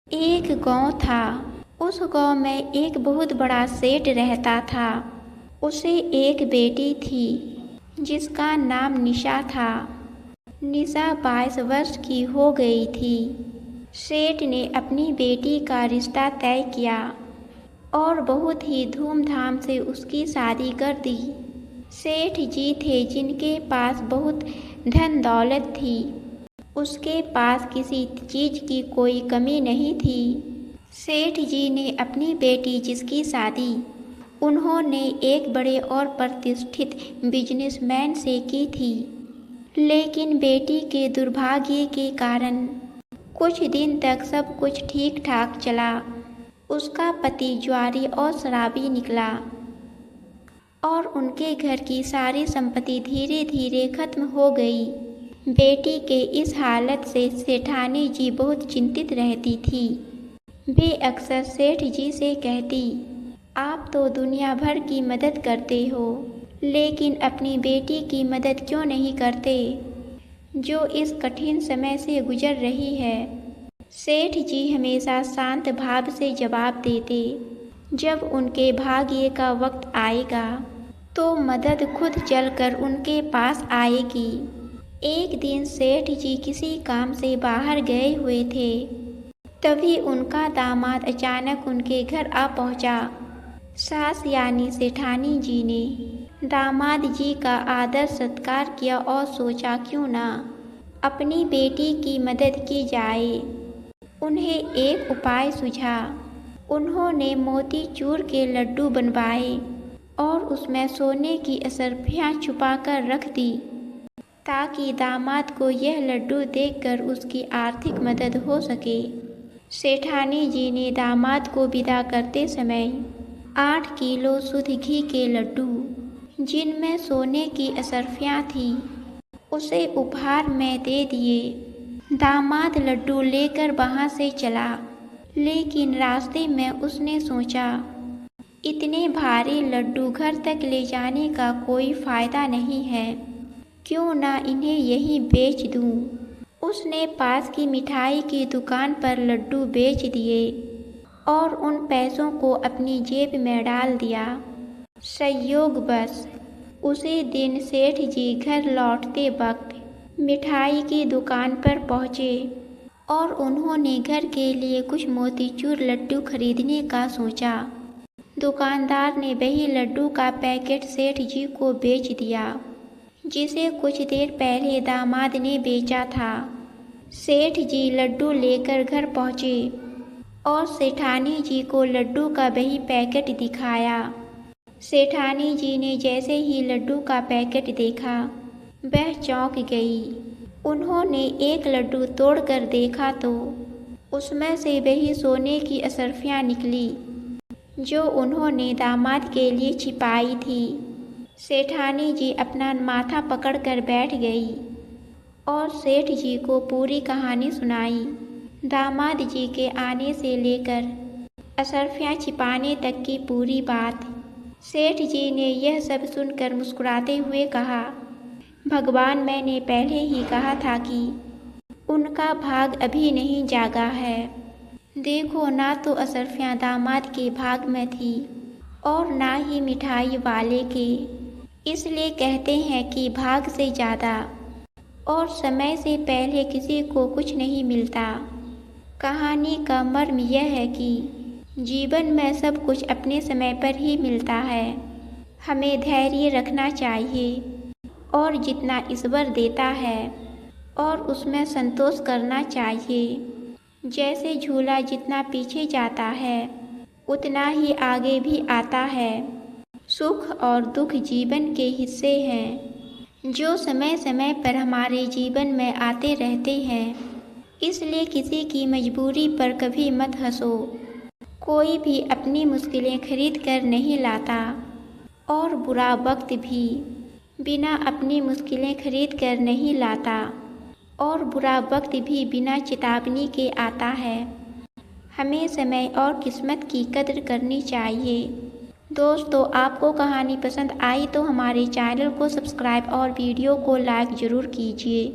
एक गांव था। उस गांव में एक बहुत बड़ा सेठ रहता था। उसे एक बेटी थी जिसका नाम निशा था। निशा 22 वर्ष की हो गई थी। सेठ ने अपनी बेटी का रिश्ता तय किया और बहुत ही धूमधाम से उसकी शादी कर दी। सेठ जी थे जिनके पास बहुत धन दौलत थी। उसके पास किसी चीज की कोई कमी नहीं थी। सेठ जी ने अपनी बेटी जिसकी शादी उन्होंने एक बड़े और प्रतिष्ठित बिजनेसमैन से की थी, लेकिन बेटी के दुर्भाग्य के कारण कुछ दिन तक सब कुछ ठीक ठाक चला। उसका पति जुआरी और शराबी निकला और उनके घर की सारी संपत्ति धीरे धीरे खत्म हो गई। बेटी के इस हालत से सेठानी जी बहुत चिंतित रहती थी। वे अक्सर सेठ जी से कहती, आप तो दुनिया भर की मदद करते हो, लेकिन अपनी बेटी की मदद क्यों नहीं करते, जो इस कठिन समय से गुजर रही है। सेठ जी हमेशा शांत भाव से जवाब देते, जब उनके भाग्य का वक्त आएगा तो मदद खुद चलकर उनके पास आएगी। एक दिन सेठ जी किसी काम से बाहर गए हुए थे। तभी उनका दामाद अचानक उनके घर आ पहुंचा। सास यानी सेठानी जी ने दामाद जी का आदर सत्कार किया और सोचा क्यों ना अपनी बेटी की मदद की जाए। उन्हें एक उपाय सूझा। उन्होंने मोतीचूर के लड्डू बनवाए और उसमें सोने की असरफियाँ छुपाकर रख दी, ताकि दामाद को यह लड्डू देखकर उसकी आर्थिक मदद हो सके। सेठानी जी ने दामाद को विदा करते समय 8 किलो शुद्ध घी के लड्डू, जिनमें सोने की असरफियाँ थी, उसे उपहार में दे दिए। दामाद लड्डू लेकर वहाँ से चला, लेकिन रास्ते में उसने सोचा, इतने भारी लड्डू घर तक ले जाने का कोई फायदा नहीं है, क्यों ना इन्हें यहीं बेच दूं। उसने पास की मिठाई की दुकान पर लड्डू बेच दिए और उन पैसों को अपनी जेब में डाल दिया। संयोगवश उसी दिन सेठ जी घर लौटते वक्त मिठाई की दुकान पर पहुँचे और उन्होंने घर के लिए कुछ मोतीचूर लड्डू खरीदने का सोचा। दुकानदार ने वही लड्डू का पैकेट सेठ जी को बेच दिया, जिसे कुछ देर पहले दामाद ने बेचा था। सेठ जी लड्डू लेकर घर पहुँचे और सेठानी जी को लड्डू का वही पैकेट दिखाया। सेठानी जी ने जैसे ही लड्डू का पैकेट देखा, वह चौंक गई। उन्होंने एक लड्डू तोड़कर देखा तो उसमें से वही सोने की असरफियाँ निकली, जो उन्होंने दामाद के लिए छिपाई थी। सेठानी जी अपना माथा पकड़कर बैठ गई और सेठ जी को पूरी कहानी सुनाई। दामाद जी के आने से लेकर असरफियाँ छिपाने तक की पूरी बात। सेठ जी ने यह सब सुनकर मुस्कुराते हुए कहा, भगवान, मैंने पहले ही कहा था कि उनका भाग अभी नहीं जागा है। देखो, ना तो असरफियाँ दामाद के भाग में थी और ना ही मिठाई वाले के। इसलिए कहते हैं कि भाग से ज़्यादा और समय से पहले किसी को कुछ नहीं मिलता। कहानी का मर्म यह है कि जीवन में सब कुछ अपने समय पर ही मिलता है। हमें धैर्य रखना चाहिए और जितना ईश्वर देता है और उसमें संतोष करना चाहिए। जैसे झूला जितना पीछे जाता है, उतना ही आगे भी आता है। सुख और दुख जीवन के हिस्से हैं, जो समय समय पर हमारे जीवन में आते रहते हैं। इसलिए किसी की मजबूरी पर कभी मत हंसो। कोई भी अपनी मुश्किलें खरीद कर नहीं लाता और बुरा वक्त भी बिना अपनी मुश्किलें खरीद कर नहीं लाता और बुरा वक्त भी बिना चेतावनी के आता है। हमें समय और किस्मत की कद्र करनी चाहिए। दोस्तों, आपको कहानी पसंद आई तो हमारे चैनल को सब्सक्राइब और वीडियो को लाइक ज़रूर कीजिए।